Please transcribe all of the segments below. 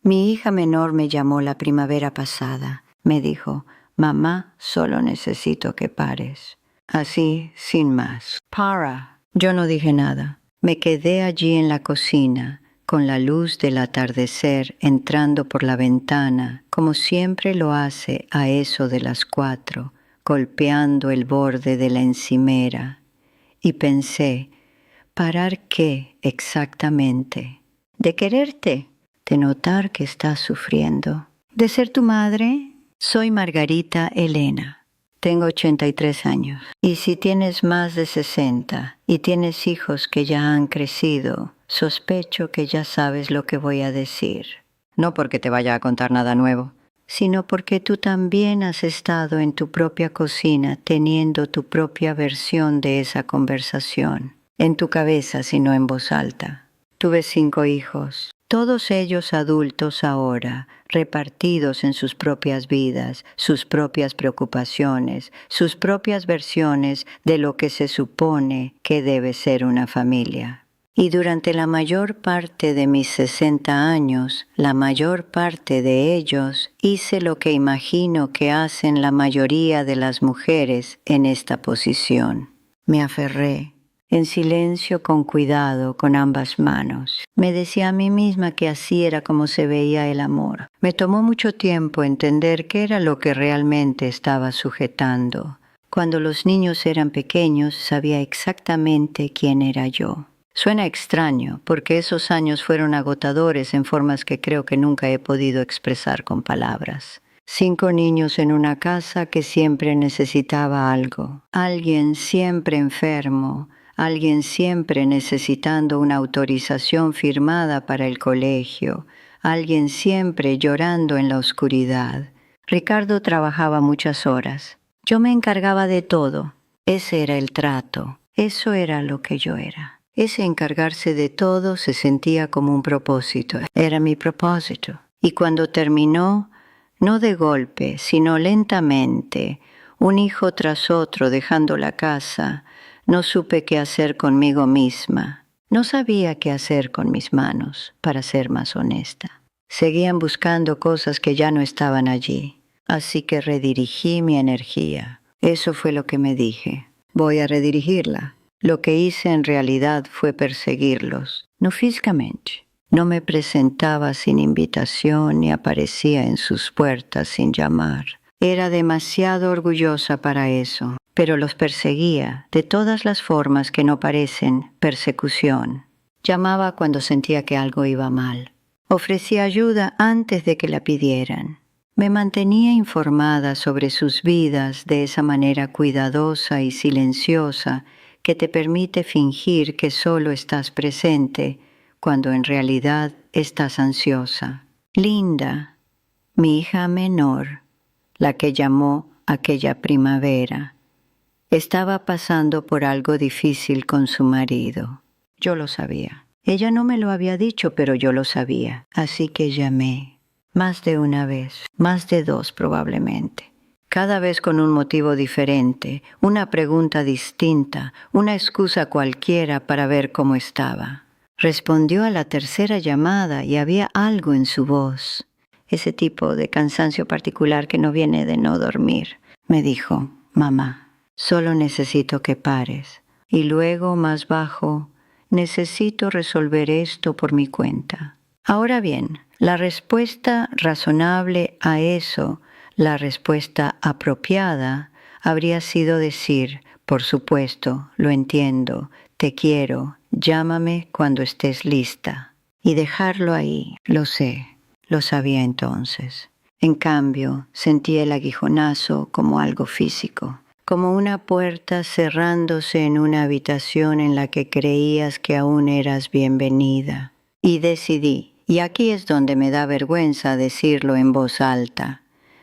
Mi hija menor me llamó la primavera pasada. Me dijo, mamá, solo necesito que pares. Así, sin más. Para. Yo no dije nada. Me quedé allí en la cocina, con la luz del atardecer entrando por la ventana, como siempre lo hace a eso de las 4, golpeando el borde de la encimera. Y pensé, ¿parar qué exactamente? ¿De quererte? ¿De notar que estás sufriendo? ¿De ser tu madre? Soy Margarita Elena. Tengo 83 años. Y si tienes más de 60 y tienes hijos que ya han crecido, sospecho que ya sabes lo que voy a decir. No porque te vaya a contar nada nuevo, sino porque tú también has estado en tu propia cocina teniendo tu propia versión de esa conversación. En tu cabeza, sino en voz alta. Tuve 5 hijos, todos ellos adultos ahora, repartidos en sus propias vidas, sus propias preocupaciones, sus propias versiones de lo que se supone que debe ser una familia. Y durante la mayor parte de mis 60 años, la mayor parte de ellos, hice lo que imagino que hacen la mayoría de las mujeres en esta posición. Me aferré. En silencio, con cuidado, con ambas manos. Me decía a mí misma que así era como se veía el amor. Me tomó mucho tiempo entender qué era lo que realmente estaba sujetando. Cuando los niños eran pequeños, sabía exactamente quién era yo. Suena extraño, porque esos años fueron agotadores en formas que creo que nunca he podido expresar con palabras. 5 niños en una casa que siempre necesitaba algo. Alguien siempre enfermo. Alguien siempre necesitando una autorización firmada para el colegio, alguien siempre llorando en la oscuridad. Ricardo trabajaba muchas horas. Yo me encargaba de todo. Ese era el trato. Eso era lo que yo era. Ese encargarse de todo se sentía como un propósito. Era mi propósito. Y cuando terminó, no de golpe, sino lentamente, un hijo tras otro dejando la casa, no supe qué hacer conmigo misma. No sabía qué hacer con mis manos, para ser más honesta. Seguían buscando cosas que ya no estaban allí. Así que redirigí mi energía. Eso fue lo que me dije. Voy a redirigirla. Lo que hice en realidad fue perseguirlos. No físicamente. No me presentaba sin invitación ni aparecía en sus puertas sin llamar. Era demasiado orgullosa para eso. Pero los perseguía de todas las formas que no parecen persecución. Llamaba cuando sentía que algo iba mal. Ofrecía ayuda antes de que la pidieran. Me mantenía informada sobre sus vidas de esa manera cuidadosa y silenciosa que te permite fingir que solo estás presente cuando en realidad estás ansiosa. Linda, mi hija menor, la que llamó aquella primavera, estaba pasando por algo difícil con su marido. Yo lo sabía. Ella no me lo había dicho, pero yo lo sabía. Así que llamé. Más de una vez. Más de 2 probablemente. Cada vez con un motivo diferente, una pregunta distinta, una excusa cualquiera para ver cómo estaba. Respondió a la tercera llamada y había algo en su voz. Ese tipo de cansancio particular que no viene de no dormir. Me dijo, mamá, solo necesito que pares. Y luego, más bajo, necesito resolver esto por mi cuenta. Ahora bien, la respuesta razonable a eso, la respuesta apropiada, habría sido decir, por supuesto, lo entiendo, te quiero, llámame cuando estés lista. Y dejarlo ahí, lo sé, lo sabía entonces. En cambio, sentí el aguijonazo como algo físico. Como una puerta cerrándose en una habitación en la que creías que aún eras bienvenida. Y decidí, y aquí es donde me da vergüenza decirlo en voz alta,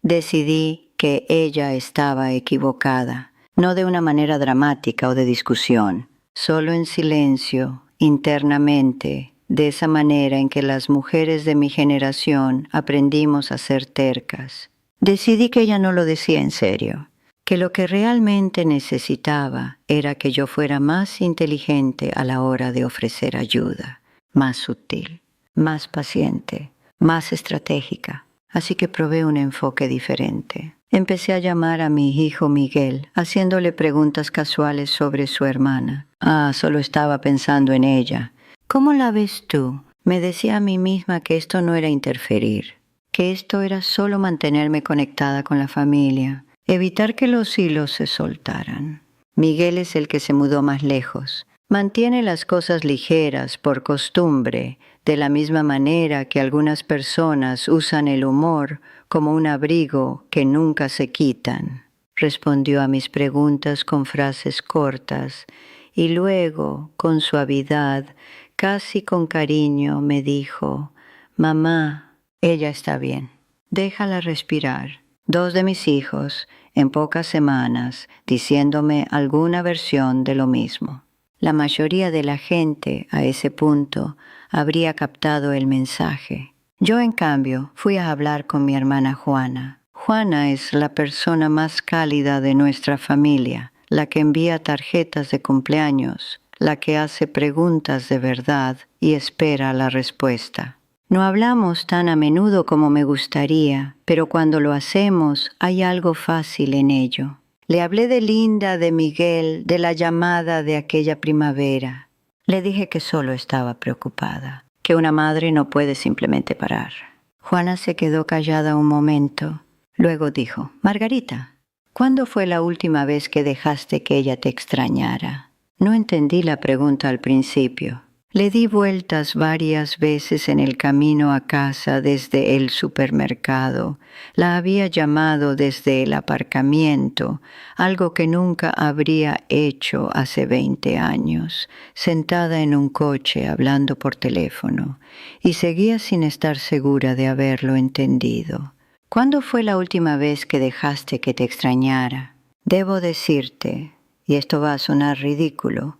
decidí que ella estaba equivocada, no de una manera dramática o de discusión, solo en silencio, internamente, de esa manera en que las mujeres de mi generación aprendimos a ser tercas. Decidí que ella no lo decía en serio. Que lo que realmente necesitaba era que yo fuera más inteligente a la hora de ofrecer ayuda, más sutil, más paciente, más estratégica. Así que probé un enfoque diferente. Empecé a llamar a mi hijo Miguel, haciéndole preguntas casuales sobre su hermana. Solo estaba pensando en ella. ¿Cómo la ves tú? Me decía a mí misma que esto no era interferir, que esto era solo mantenerme conectada con la familia, evitar que los hilos se soltaran. Miguel es el que se mudó más lejos. Mantiene las cosas ligeras por costumbre, de la misma manera que algunas personas usan el humor como un abrigo que nunca se quitan. Respondió a mis preguntas con frases cortas y luego, con suavidad, casi con cariño, me dijo: «Mamá, ella está bien. Déjala respirar». 2 de mis hijos, en pocas semanas, diciéndome alguna versión de lo mismo. La mayoría de la gente, a ese punto, habría captado el mensaje. Yo, en cambio, fui a hablar con mi hermana Juana. Juana es la persona más cálida de nuestra familia, la que envía tarjetas de cumpleaños, la que hace preguntas de verdad y espera la respuesta. No hablamos tan a menudo como me gustaría, pero cuando lo hacemos hay algo fácil en ello. Le hablé de Linda, de Miguel, de la llamada de aquella primavera. Le dije que solo estaba preocupada, que una madre no puede simplemente parar. Juana se quedó callada un momento. Luego dijo: «Margarita, ¿cuándo fue la última vez que dejaste que ella te extrañara?» No entendí la pregunta al principio. Le di vueltas varias veces en el camino a casa desde el supermercado. La había llamado desde el aparcamiento, algo que nunca habría hecho hace 20 años, sentada en un coche hablando por teléfono, y seguía sin estar segura de haberlo entendido. «¿Cuándo fue la última vez que dejaste que te extrañara?» Debo decirte, y esto va a sonar ridículo,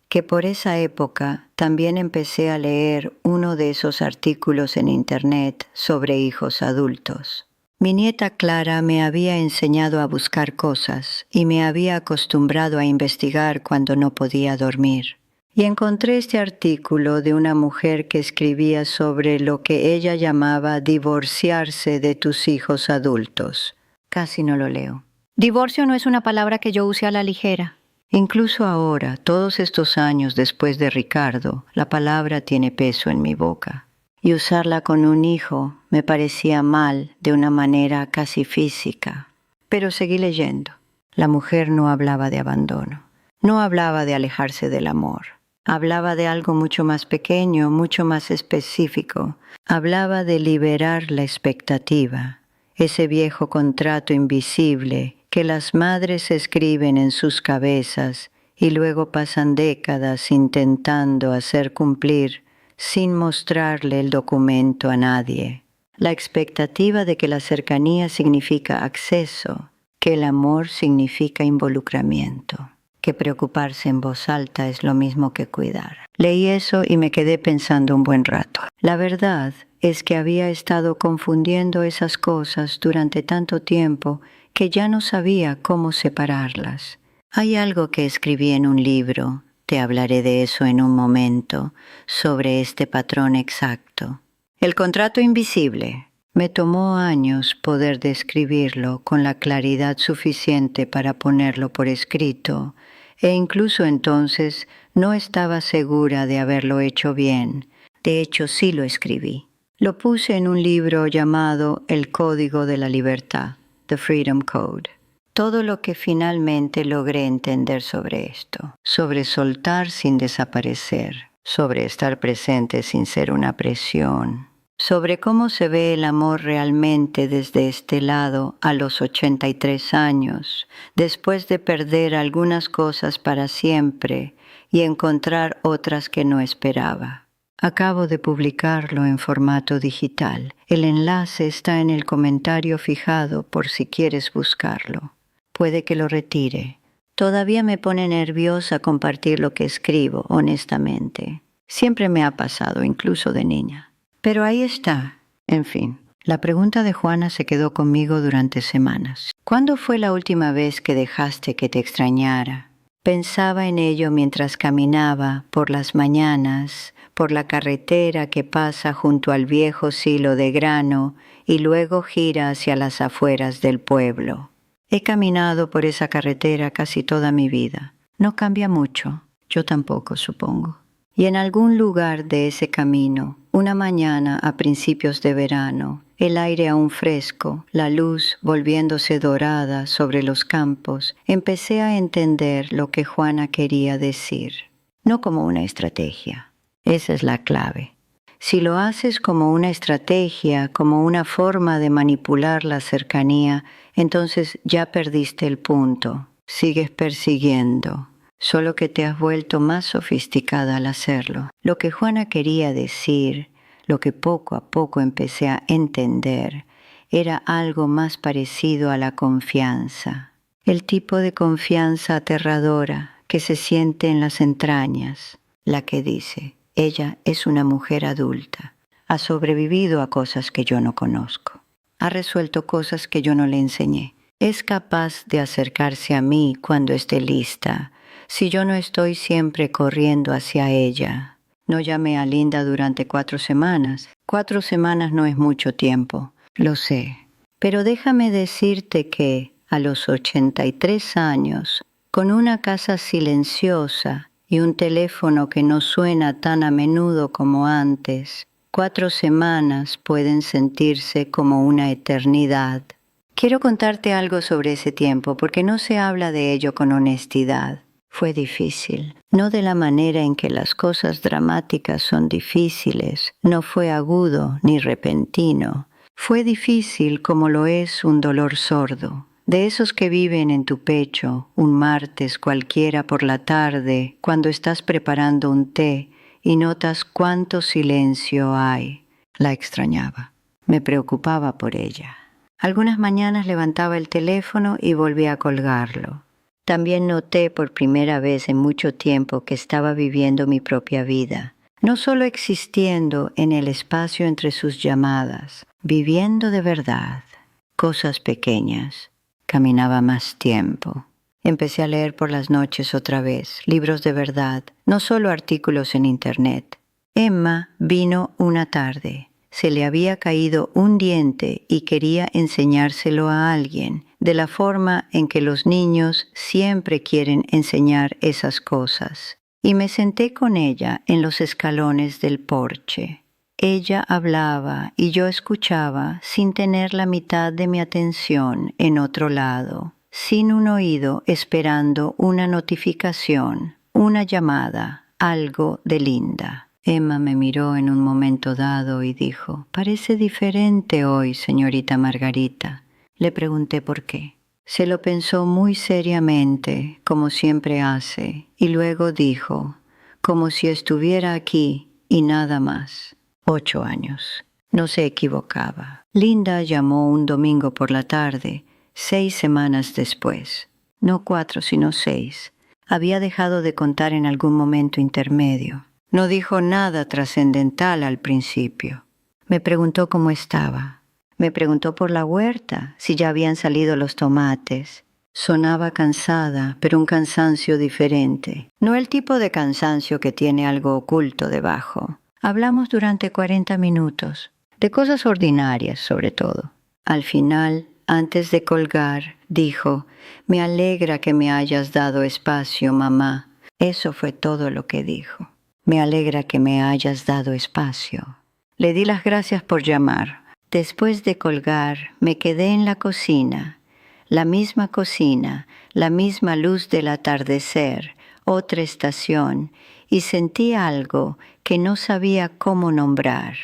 que por esa época también empecé a leer uno de esos artículos en Internet sobre hijos adultos. Mi nieta Clara me había enseñado a buscar cosas y me había acostumbrado a investigar cuando no podía dormir. Y encontré este artículo de una mujer que escribía sobre lo que ella llamaba divorciarse de tus hijos adultos. Casi no lo leo. Divorcio no es una palabra que yo use a la ligera. Incluso ahora, todos estos años después de Ricardo, la palabra tiene peso en mi boca. Y usarla con un hijo me parecía mal de una manera casi física. Pero seguí leyendo. La mujer no hablaba de abandono. No hablaba de alejarse del amor. Hablaba de algo mucho más pequeño, mucho más específico. Hablaba de liberar la expectativa, ese viejo contrato invisible que las madres escriben en sus cabezas y luego pasan décadas intentando hacer cumplir sin mostrarle el documento a nadie. La expectativa de que la cercanía significa acceso, que el amor significa involucramiento, que preocuparse en voz alta es lo mismo que cuidar. Leí eso y me quedé pensando un buen rato. La verdad es que había estado confundiendo esas cosas durante tanto tiempo que ya no sabía cómo separarlas. Hay algo que escribí en un libro, te hablaré de eso en un momento, sobre este patrón exacto. El contrato invisible. Me tomó años poder describirlo con la claridad suficiente para ponerlo por escrito, e incluso entonces no estaba segura de haberlo hecho bien. De hecho, sí lo escribí. Lo puse en un libro llamado El Código de la Libertad, The Freedom Code. Todo lo que finalmente logré entender sobre esto, sobre soltar sin desaparecer, sobre estar presente sin ser una presión, sobre cómo se ve el amor realmente desde este lado a los 83 años, después de perder algunas cosas para siempre y encontrar otras que no esperaba. Acabo de publicarlo en formato digital. El enlace está en el comentario fijado por si quieres buscarlo. Puede que lo retire. Todavía me pone nerviosa compartir lo que escribo, honestamente. Siempre me ha pasado, incluso de niña. Pero ahí está. En fin, la pregunta de Juana se quedó conmigo durante semanas. ¿Cuándo fue la última vez que dejaste que te extrañara? Pensaba en ello mientras caminaba por las mañanas, por la carretera que pasa junto al viejo silo de grano y luego gira hacia las afueras del pueblo. He caminado por esa carretera casi toda mi vida. No cambia mucho, yo tampoco, supongo. Y en algún lugar de ese camino, una mañana a principios de verano, el aire aún fresco, la luz volviéndose dorada sobre los campos, empecé a entender lo que Juana quería decir. No como una estrategia. Esa es la clave. Si lo haces como una estrategia, como una forma de manipular la cercanía, entonces ya perdiste el punto. Sigues persiguiendo, solo que te has vuelto más sofisticada al hacerlo. Lo que Juana quería decir, lo que poco a poco empecé a entender, era algo más parecido a la confianza. El tipo de confianza aterradora que se siente en las entrañas, la que dice: ella es una mujer adulta, ha sobrevivido a cosas que yo no conozco, ha resuelto cosas que yo no le enseñé, es capaz de acercarse a mí cuando esté lista, si yo no estoy siempre corriendo hacia ella. No llamé a Linda durante 4 semanas. 4 semanas no es mucho tiempo, lo sé. Pero déjame decirte que, a los 83 años, con una casa silenciosa y un teléfono que no suena tan a menudo como antes, 4 semanas pueden sentirse como una eternidad. Quiero contarte algo sobre ese tiempo porque no se habla de ello con honestidad. Fue difícil, no de la manera en que las cosas dramáticas son difíciles, no fue agudo ni repentino. Fue difícil como lo es un dolor sordo, de esos que viven en tu pecho un martes cualquiera por la tarde cuando estás preparando un té y notas cuánto silencio hay. La extrañaba, me preocupaba por ella. Algunas mañanas levantaba el teléfono y volvía a colgarlo. También noté por primera vez en mucho tiempo que estaba viviendo mi propia vida, no solo existiendo en el espacio entre sus llamadas, viviendo de verdad, cosas pequeñas. Caminaba más tiempo. Empecé a leer por las noches otra vez, libros de verdad, no solo artículos en Internet. Emma vino una tarde. Se le había caído un diente y quería enseñárselo a alguien, de la forma en que los niños siempre quieren enseñar esas cosas. Y me senté con ella en los escalones del porche. Ella hablaba y yo escuchaba sin tener la mitad de mi atención en otro lado, sin un oído esperando una notificación, una llamada, algo de Linda. Emma me miró en un momento dado y dijo: «Parece diferente hoy, señorita Margarita». Le pregunté por qué. Se lo pensó muy seriamente, como siempre hace, y luego dijo, como si estuviera aquí y nada más. 8 años. No se equivocaba. Linda llamó un domingo por la tarde, 6 semanas después. No 4, sino 6. Había dejado de contar en algún momento intermedio. No dijo nada trascendental al principio. Me preguntó cómo estaba. Me preguntó por la huerta, si ya habían salido los tomates. Sonaba cansada, pero un cansancio diferente. No el tipo de cansancio que tiene algo oculto debajo. Hablamos durante 40 minutos, de cosas ordinarias sobre todo. Al final, antes de colgar, dijo: «Me alegra que me hayas dado espacio, mamá». Eso fue todo lo que dijo. «Me alegra que me hayas dado espacio». Le di las gracias por llamar. Después de colgar, me quedé en la cocina. La misma luz del atardecer, otra estación, y sentí algo que no sabía cómo nombrar.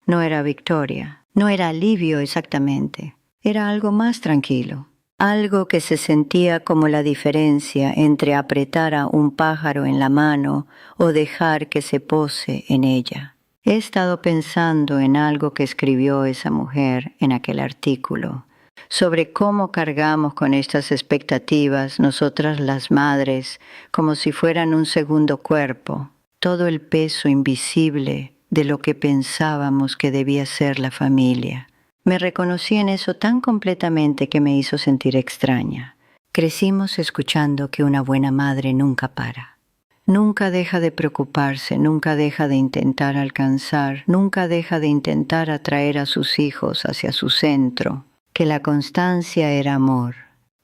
No era victoria, no era alivio exactamente, era algo más tranquilo, algo que se sentía como la diferencia entre apretar a un pájaro en la mano o dejar que se pose en ella. He estado pensando en algo que escribió esa mujer en aquel artículo, sobre cómo cargamos con estas expectativas nosotras las madres, como si fueran un segundo cuerpo, todo el peso invisible de lo que pensábamos que debía ser la familia. Me reconocí en eso tan completamente que me hizo sentir extraña. Crecimos escuchando que una buena madre nunca para. Nunca deja de preocuparse, nunca deja de intentar alcanzar, nunca deja de intentar atraer a sus hijos hacia su centro. Que la constancia era amor,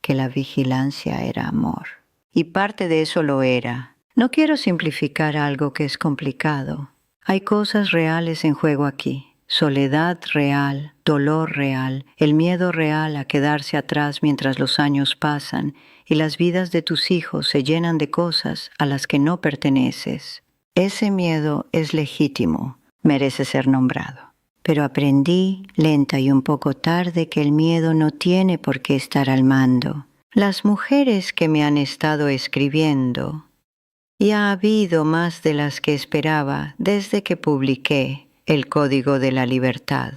que la vigilancia era amor. Y parte de eso lo era. No quiero simplificar algo que es complicado. Hay cosas reales en juego aquí. Soledad real, dolor real, el miedo real a quedarse atrás mientras los años pasan y las vidas de tus hijos se llenan de cosas a las que no perteneces. Ese miedo es legítimo, merece ser nombrado. Pero aprendí, lenta y un poco tarde, que el miedo no tiene por qué estar al mando. Las mujeres que me han estado escribiendo, y ha habido más de las que esperaba desde que publiqué El Código de la Libertad.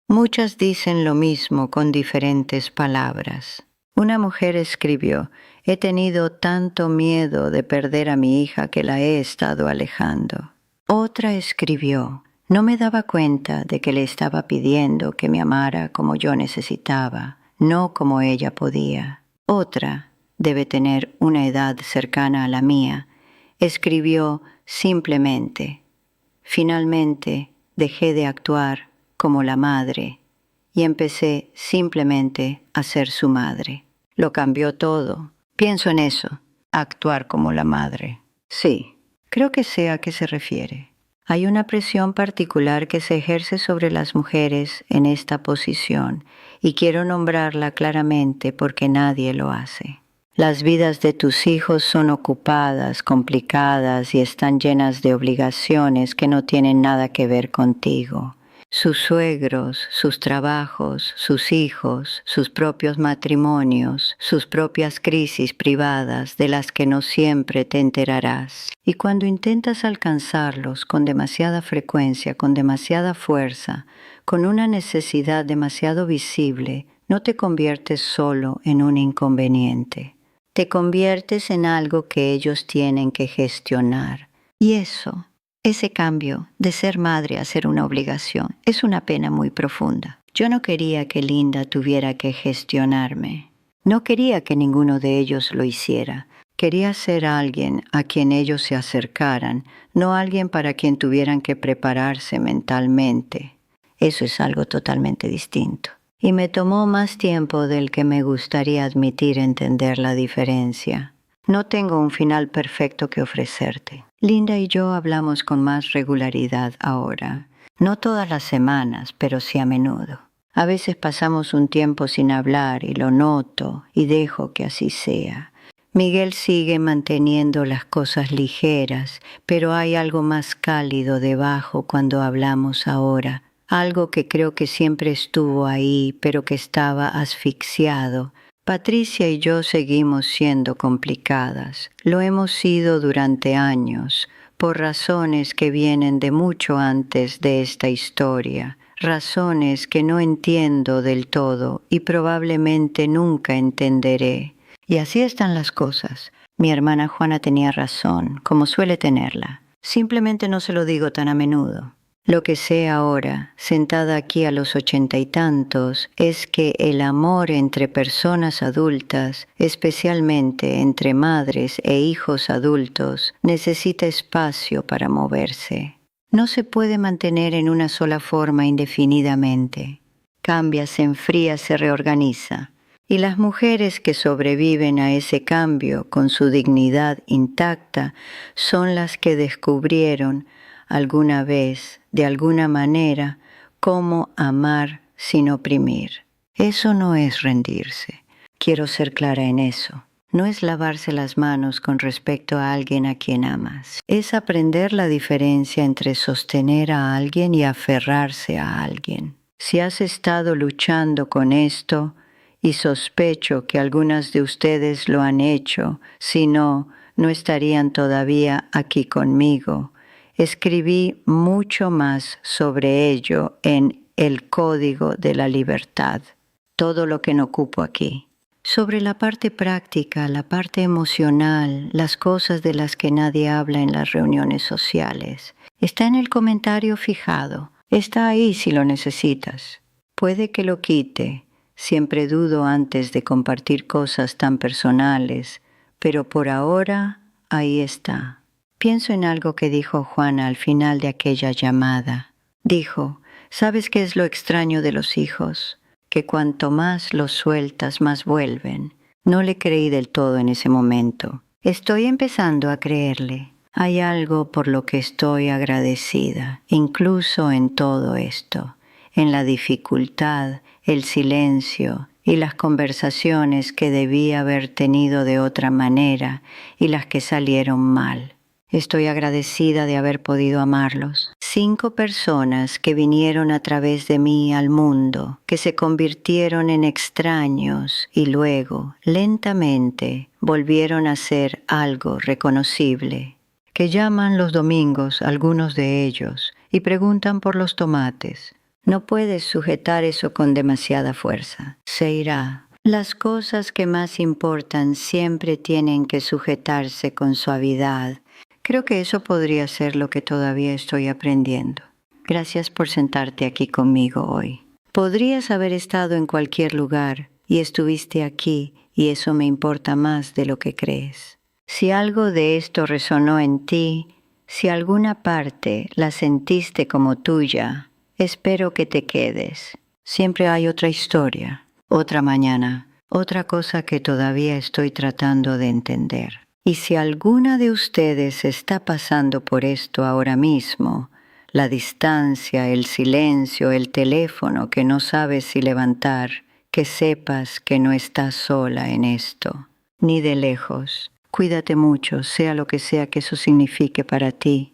Muchas dicen lo mismo con diferentes palabras. Una mujer escribió: he tenido tanto miedo de perder a mi hija que la he estado alejando. Otra escribió: no me daba cuenta de que le estaba pidiendo que me amara como yo necesitaba, no como ella podía. Otra, debe tener una edad cercana a la mía, escribió simplemente: finalmente dejé de actuar como la madre y empecé simplemente a ser su madre. Lo cambió todo. Pienso en eso, actuar como la madre. Sí, creo que sé a qué se refiere. Hay una presión particular que se ejerce sobre las mujeres en esta posición y quiero nombrarla claramente porque nadie lo hace. Las vidas de tus hijos son ocupadas, complicadas y están llenas de obligaciones que no tienen nada que ver contigo. Sus suegros, sus trabajos, sus hijos, sus propios matrimonios, sus propias crisis privadas de las que no siempre te enterarás. Y cuando intentas alcanzarlos con demasiada frecuencia, con demasiada fuerza, con una necesidad demasiado visible, no te conviertes solo en un inconveniente. Te conviertes en algo que ellos tienen que gestionar. Y eso, ese cambio de ser madre a ser una obligación, es una pena muy profunda. Yo no quería que Linda tuviera que gestionarme. No quería que ninguno de ellos lo hiciera. Quería ser alguien a quien ellos se acercaran, no alguien para quien tuvieran que prepararse mentalmente. Eso es algo totalmente distinto. Y me tomó más tiempo del que me gustaría admitir entender la diferencia. No tengo un final perfecto que ofrecerte. Linda y yo hablamos con más regularidad ahora. No todas las semanas, pero sí a menudo. A veces pasamos un tiempo sin hablar y lo noto y dejo que así sea. Miguel sigue manteniendo las cosas ligeras, pero hay algo más cálido debajo cuando hablamos ahora. Algo que creo que siempre estuvo ahí, pero que estaba asfixiado. Patricia y yo seguimos siendo complicadas. Lo hemos sido durante años, por razones que vienen de mucho antes de esta historia. Razones que no entiendo del todo y probablemente nunca entenderé. Y así están las cosas. Mi hermana Juana tenía razón, como suele tenerla. Simplemente no se lo digo tan a menudo. Lo que sé ahora, sentada aquí a los 80 y tantos, es que el amor entre personas adultas, especialmente entre madres e hijos adultos, necesita espacio para moverse. No se puede mantener en una sola forma indefinidamente. Cambia, se enfría, se reorganiza. Y las mujeres que sobreviven a ese cambio con su dignidad intacta son las que descubrieron alguna vez, de alguna manera, cómo amar sin oprimir. Eso no es rendirse. Quiero ser clara en eso. No es lavarse las manos con respecto a alguien a quien amas. Es aprender la diferencia entre sostener a alguien y aferrarse a alguien. Si has estado luchando con esto, y sospecho que algunas de ustedes lo han hecho, si no, no estarían todavía aquí conmigo. Escribí mucho más sobre ello en El Código de la Libertad, todo lo que no ocupo aquí. Sobre la parte práctica, la parte emocional, las cosas de las que nadie habla en las reuniones sociales. Está en el comentario fijado, está ahí si lo necesitas. Puede que lo quite. Siempre dudo antes de compartir cosas tan personales, pero por ahora ahí está. Pienso en algo que dijo Juana al final de aquella llamada. Dijo, ¿sabes qué es lo extraño de los hijos? Que cuanto más los sueltas, más vuelven. No le creí del todo en ese momento. Estoy empezando a creerle. Hay algo por lo que estoy agradecida, incluso en todo esto, en la dificultad, el silencio y las conversaciones que debí haber tenido de otra manera y las que salieron mal. Estoy agradecida de haber podido amarlos. 5 personas que vinieron a través de mí al mundo, que se convirtieron en extraños y luego, lentamente, volvieron a ser algo reconocible. Que llaman los domingos algunos de ellos y preguntan por los tomates. No puedes sujetar eso con demasiada fuerza. Se irá. Las cosas que más importan siempre tienen que sujetarse con suavidad. Creo que eso podría ser lo que todavía estoy aprendiendo. Gracias por sentarte aquí conmigo hoy. Podrías haber estado en cualquier lugar y estuviste aquí y eso me importa más de lo que crees. Si algo de esto resonó en ti, si alguna parte la sentiste como tuya, espero que te quedes. Siempre hay otra historia, otra mañana, otra cosa que todavía estoy tratando de entender. Y si alguna de ustedes está pasando por esto ahora mismo, la distancia, el silencio, el teléfono que no sabes si levantar, que sepas que no estás sola en esto, ni de lejos. Cuídate mucho, sea lo que sea que eso signifique para ti.